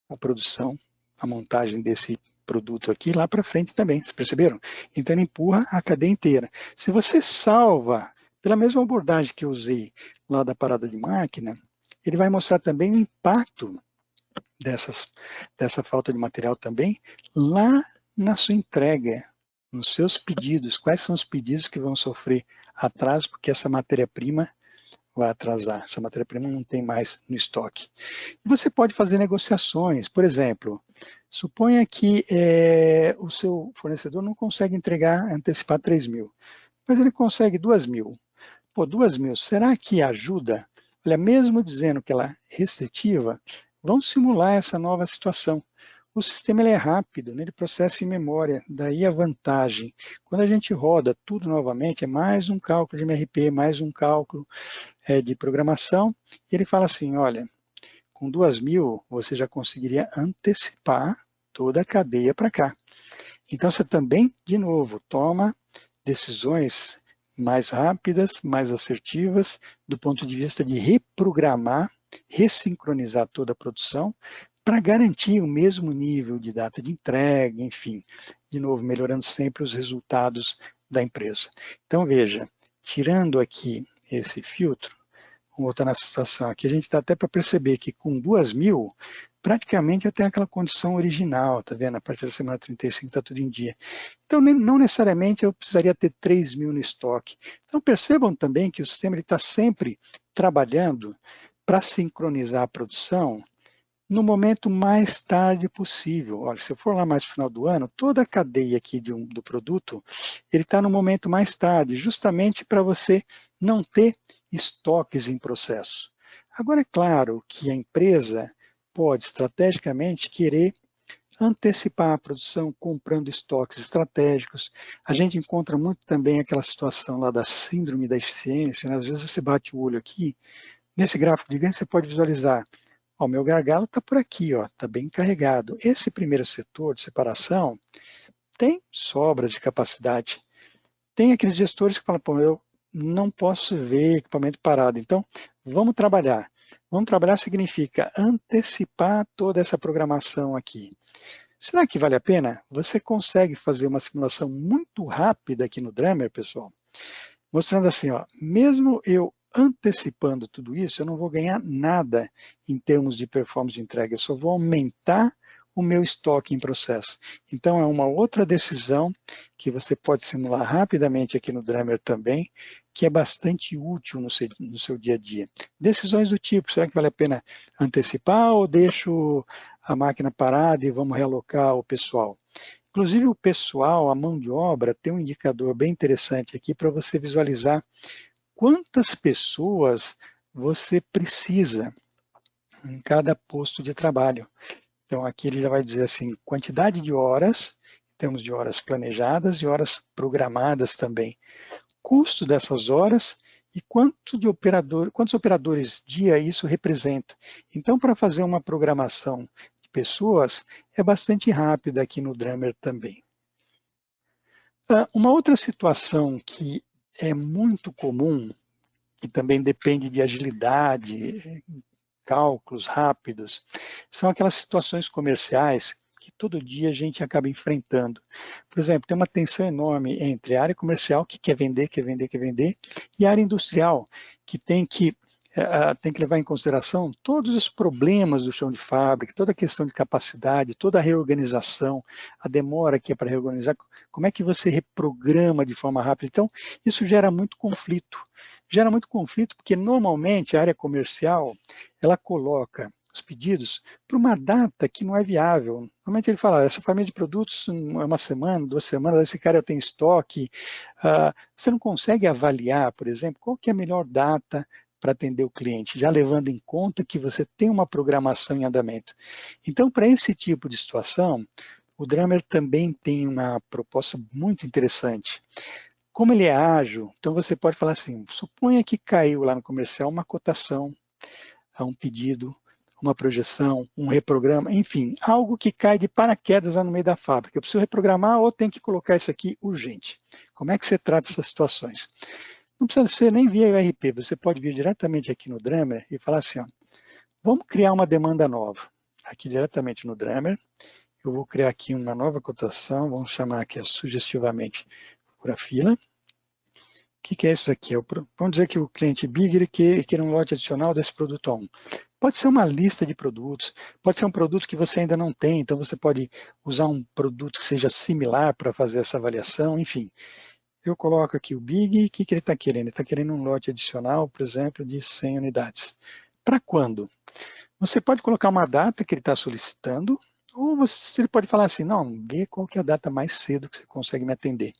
a produção, a montagem desse produto aqui lá para frente também, vocês perceberam? Então ele empurra a cadeia inteira. Se você salva, pela mesma abordagem que eu usei lá da parada de máquina, ele vai mostrar também o impacto dessa falta de material também lá na sua entrega, nos seus pedidos. Quais são os pedidos que vão sofrer atraso porque essa matéria-prima vai atrasar, essa matéria-prima não tem mais no estoque. E você pode fazer negociações, por exemplo, suponha que o seu fornecedor não consegue entregar, antecipar 3.000, mas ele consegue 2.000. Pô, 2.000, será que ajuda? Olha, mesmo dizendo que ela é restritiva, vamos simular essa nova situação. O sistema ele é rápido, né? Ele processa em memória, daí a vantagem. Quando a gente roda tudo novamente, é mais um cálculo de MRP, mais um cálculo de programação, e ele fala assim, olha, com 2.000 você já conseguiria antecipar toda a cadeia para cá. Então você também, de novo, toma decisões mais rápidas, mais assertivas, do ponto de vista de reprogramar, ressincronizar toda a produção, para garantir o mesmo nível de data de entrega, enfim, de novo, melhorando sempre os resultados da empresa. Então veja, tirando aqui esse filtro, vamos voltar nessa situação aqui, a gente está até para perceber que com 2.000, praticamente eu tenho aquela condição original, tá vendo? A partir da semana 35 está tudo em dia. Então, não necessariamente eu precisaria ter 3.000 no estoque. Então, percebam também que o sistema está sempre trabalhando para sincronizar a produção no momento mais tarde possível. Olha, se eu for lá mais no final do ano, toda a cadeia aqui do produto, ele está no momento mais tarde, justamente para você não ter estoques em processo. Agora, é claro que a empresa pode estrategicamente querer antecipar a produção comprando estoques estratégicos. A gente encontra muito também aquela situação lá da síndrome da eficiência, né? Às vezes você bate o olho aqui, nesse gráfico de ganho você pode visualizar, ó, o meu gargalo está por aqui, está bem carregado. Esse primeiro setor de separação tem sobra de capacidade. Tem aqueles gestores que falam, pô, eu não posso ver equipamento parado, então vamos trabalhar. Vamos trabalhar significa antecipar toda essa programação aqui. Será que vale a pena? Você consegue fazer uma simulação muito rápida aqui no Drummer, pessoal, mostrando assim, ó, mesmo eu antecipando tudo isso, eu não vou ganhar nada em termos de performance de entrega, eu só vou aumentar o meu estoque em processo. Então, é uma outra decisão que você pode simular rapidamente aqui no Drummer também, que é bastante útil no seu dia a dia. Decisões do tipo, será que vale a pena antecipar ou deixo a máquina parada e vamos realocar o pessoal? Inclusive o pessoal, a mão de obra, tem um indicador bem interessante aqui para você visualizar quantas pessoas você precisa em cada posto de trabalho. Então aqui ele já vai dizer assim, quantidade de horas, temos de horas planejadas e horas programadas também. Custo dessas horas e quantos operadores dia isso representa. Então, para fazer uma programação de pessoas, é bastante rápida aqui no Drummer também. Uma outra situação que é muito comum, e também depende de agilidade, cálculos rápidos, são aquelas situações comerciais que todo dia a gente acaba enfrentando. Por exemplo, tem uma tensão enorme entre a área comercial, que quer vender, e a área industrial, que tem que levar em consideração todos os problemas do chão de fábrica, toda a questão de capacidade, toda a reorganização, a demora que é para reorganizar, como é que você reprograma de forma rápida. Então, isso gera muito conflito. Gera muito conflito porque, normalmente, a área comercial, ela coloca os pedidos para uma data que não é viável. Normalmente ele fala, essa família de produtos é uma semana, 2 semanas, esse cara tem estoque. Você não consegue avaliar, por exemplo, qual que é a melhor data para atender o cliente, já levando em conta que você tem uma programação em andamento. Então, para esse tipo de situação, o Drummer também tem uma proposta muito interessante. Como ele é ágil, então você pode falar assim, suponha que caiu lá no comercial uma cotação a um pedido, uma projeção, um reprograma, enfim, algo que cai de paraquedas lá no meio da fábrica. Eu preciso reprogramar ou tenho que colocar isso aqui urgente. Como é que você trata essas situações? Não precisa ser nem via ERP, você pode vir diretamente aqui no Drummer e falar assim, ó, vamos criar uma demanda nova. Aqui diretamente no Drummer, eu vou criar aqui uma nova cotação, vamos chamar aqui sugestivamente por fila. O que é isso aqui? Vamos dizer que o cliente Big ele quer um lote adicional desse produto 1. Pode ser uma lista de produtos, pode ser um produto que você ainda não tem, então você pode usar um produto que seja similar para fazer essa avaliação, enfim. Eu coloco aqui o Big, o que ele está querendo? Ele está querendo um lote adicional, por exemplo, de 100 unidades. Para quando? Você pode colocar uma data que ele está solicitando, ou ele pode falar assim, não, vê qual que é a data mais cedo que você consegue me atender.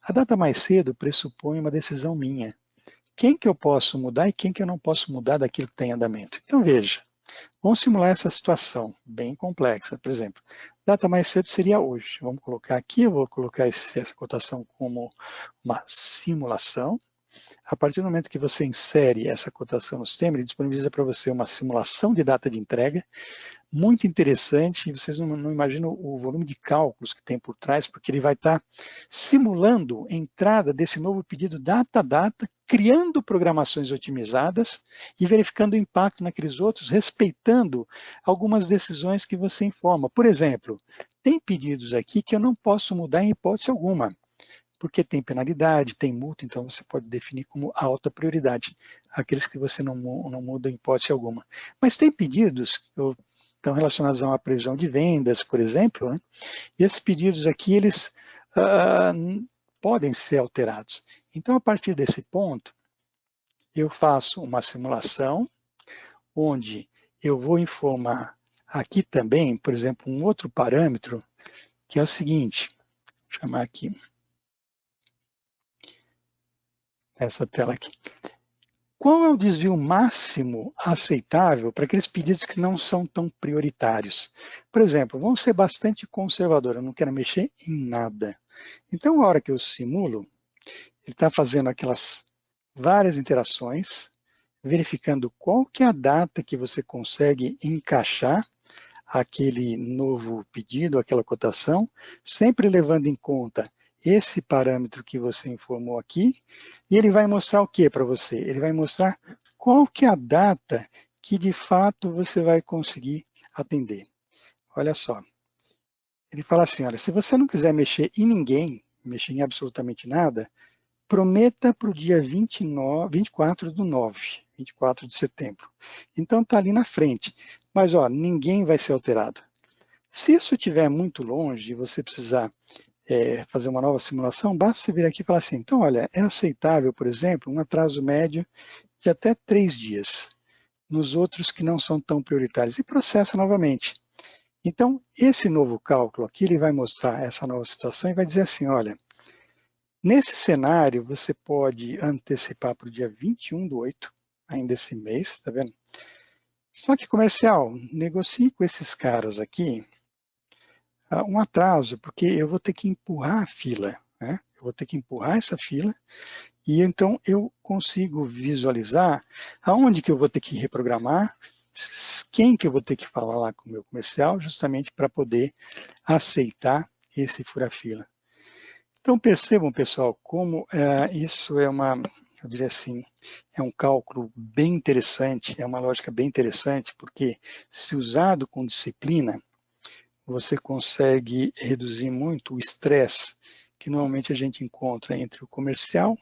A data mais cedo pressupõe uma decisão minha. Quem que eu posso mudar e quem que eu não posso mudar daquilo que está em andamento. Então veja, vamos simular essa situação bem complexa. Por exemplo, data mais cedo seria hoje. Vamos colocar aqui, eu vou colocar essa cotação como uma simulação. A partir do momento que você insere essa cotação no sistema, ele disponibiliza para você uma simulação de data de entrega, muito interessante, vocês não imaginam o volume de cálculos que tem por trás, porque ele vai estar simulando a entrada desse novo pedido data a data, criando programações otimizadas e verificando o impacto naqueles outros, respeitando algumas decisões que você informa. Por exemplo, tem pedidos aqui que eu não posso mudar em hipótese alguma, porque tem penalidade, tem multa, então você pode definir como alta prioridade, aqueles que você não muda em hipótese alguma. Mas tem pedidos, eu estão relacionados a uma previsão de vendas, por exemplo, né? E esses pedidos aqui, eles podem ser alterados. Então, a partir desse ponto, eu faço uma simulação, onde eu vou informar aqui também, por exemplo, um outro parâmetro, que é o seguinte, vou chamar aqui, essa tela aqui. Qual é o desvio máximo aceitável para aqueles pedidos que não são tão prioritários? Por exemplo, vamos ser bastante conservador, eu não quero mexer em nada. Então, a hora que eu simulo, ele está fazendo aquelas várias interações, verificando qual que é a data que você consegue encaixar aquele novo pedido, aquela cotação, sempre levando em conta esse parâmetro que você informou aqui, e ele vai mostrar o que para você? Ele vai mostrar qual que é a data que de fato você vai conseguir atender. Olha só, ele fala assim, olha, se você não quiser mexer em ninguém, mexer em absolutamente nada, prometa para o dia 24 do 9, 24 de setembro. Então está ali na frente, mas ó, ninguém vai ser alterado. Se isso estiver muito longe e você precisar fazer uma nova simulação, basta você vir aqui e falar assim, então olha, é aceitável, por exemplo, um atraso médio de até 3 dias, nos outros que não são tão prioritários, e processa novamente. Então, esse novo cálculo aqui, ele vai mostrar essa nova situação e vai dizer assim, olha, nesse cenário, você pode antecipar para o dia 21/8, ainda esse mês, tá vendo? Só que comercial, negocie com esses caras aqui um atraso, porque eu vou ter que empurrar a fila, né? Eu vou ter que empurrar essa fila e então eu consigo visualizar aonde que eu vou ter que reprogramar, quem que eu vou ter que falar lá com o meu comercial, justamente para poder aceitar esse fura-fila. Então percebam, pessoal, como isso é eu diria assim, é um cálculo bem interessante, é uma lógica bem interessante, porque se usado com disciplina, você consegue reduzir muito o estresse que normalmente a gente encontra entre o comercial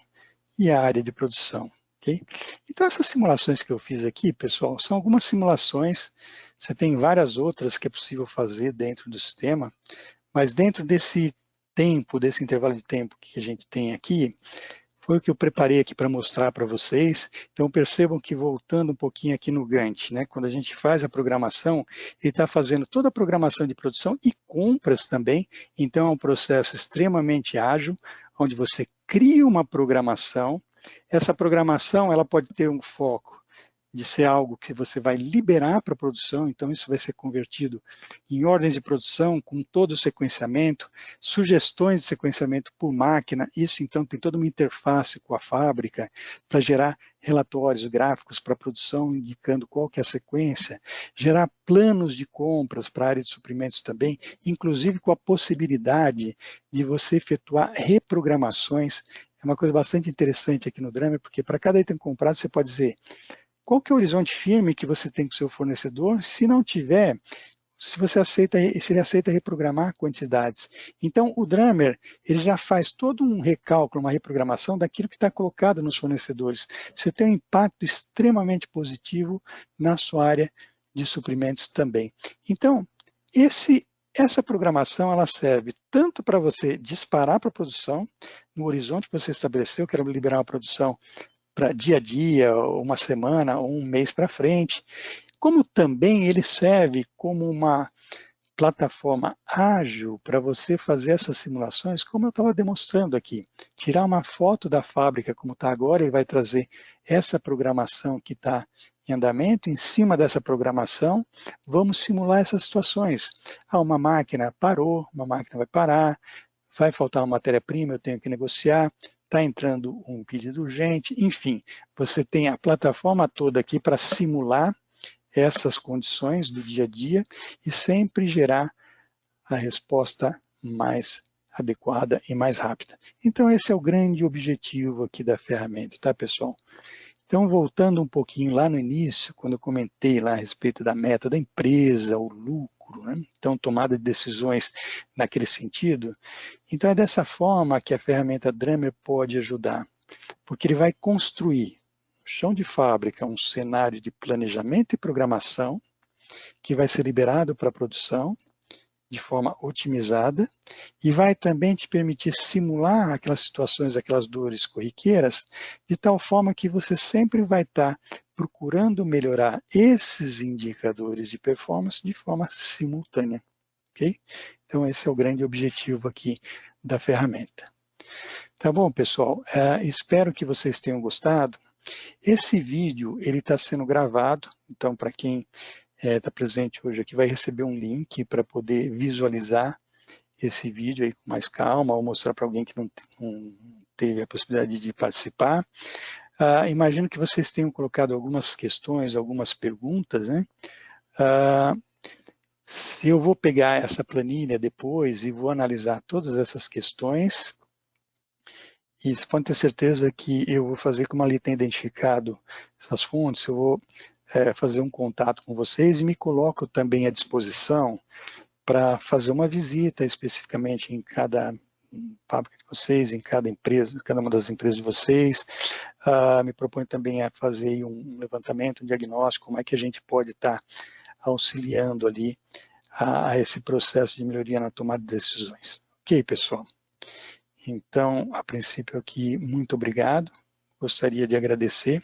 e a área de produção. Okay? Então essas simulações que eu fiz aqui, pessoal, são algumas simulações, você tem várias outras que é possível fazer dentro do sistema, mas dentro desse tempo, desse intervalo de tempo que a gente tem aqui, foi o que eu preparei aqui para mostrar para vocês. Então percebam que voltando um pouquinho aqui no Gantt, né, quando a gente faz a programação, ele está fazendo toda a programação de produção e compras também, então é um processo extremamente ágil, onde você cria uma programação, essa programação ela pode ter um foco de ser algo que você vai liberar para a produção, então isso vai ser convertido em ordens de produção com todo o sequenciamento, sugestões de sequenciamento por máquina, isso então tem toda uma interface com a fábrica para gerar relatórios gráficos para a produção, indicando qual que é a sequência, gerar planos de compras para a área de suprimentos também, inclusive com a possibilidade de você efetuar reprogramações. É uma coisa bastante interessante aqui no Drummer, porque para cada item comprado você pode dizer qual que é o horizonte firme que você tem com o seu fornecedor? Se não tiver, se ele aceita reprogramar quantidades. Então, o Drummer, ele já faz todo um recálculo, uma reprogramação daquilo que está colocado nos fornecedores. Você tem um impacto extremamente positivo na sua área de suprimentos também. Então, essa programação, ela serve tanto para você disparar para a produção, no horizonte que você estabeleceu, quero liberar uma produção para dia a dia, uma semana ou um mês para frente, como também ele serve como uma plataforma ágil para você fazer essas simulações, como eu estava demonstrando aqui. Tirar uma foto da fábrica como está agora, ele vai trazer essa programação que está em andamento, em cima dessa programação, vamos simular essas situações. Uma máquina parou, uma máquina vai parar, vai faltar uma matéria-prima, eu tenho que negociar, está entrando um pedido urgente, enfim, você tem a plataforma toda aqui para simular essas condições do dia a dia e sempre gerar a resposta mais adequada e mais rápida. Então esse é o grande objetivo aqui da ferramenta, tá, pessoal? Então voltando um pouquinho lá no início, quando eu comentei lá a respeito da meta da empresa, o lucro, né? Então tomada de decisões naquele sentido, então é dessa forma que a ferramenta Drummer pode ajudar, porque ele vai construir no chão de fábrica um cenário de planejamento e programação, que vai ser liberado para a produção de forma otimizada e vai também te permitir simular aquelas situações, aquelas dores corriqueiras, de tal forma que você sempre vai estar procurando melhorar esses indicadores de performance de forma simultânea, ok? Então esse é o grande objetivo aqui da ferramenta. Tá bom, pessoal? Espero que vocês tenham gostado. Esse vídeo ele está sendo gravado, então para quem está presente hoje aqui vai receber um link para poder visualizar esse vídeo aí com mais calma, ou mostrar para alguém que não teve a possibilidade de participar. Imagino que vocês tenham colocado algumas questões, algumas perguntas, né? Se eu vou pegar essa planilha depois e vou analisar todas essas questões, e você pode ter certeza que eu vou fazer, como ali tem identificado essas fontes, eu vou fazer um contato com vocês e me coloco também à disposição para fazer uma visita especificamente em cada fábrica de vocês, em cada empresa, cada uma das empresas de vocês. Me proponho também a fazer um levantamento, um diagnóstico, como é que a gente pode estar auxiliando ali a esse processo de melhoria na tomada de decisões. Ok, pessoal? Então, a princípio aqui, muito obrigado. Gostaria de agradecer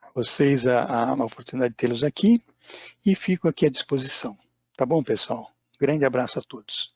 a vocês a oportunidade de tê-los aqui e fico aqui à disposição. Tá bom, pessoal? Grande abraço a todos.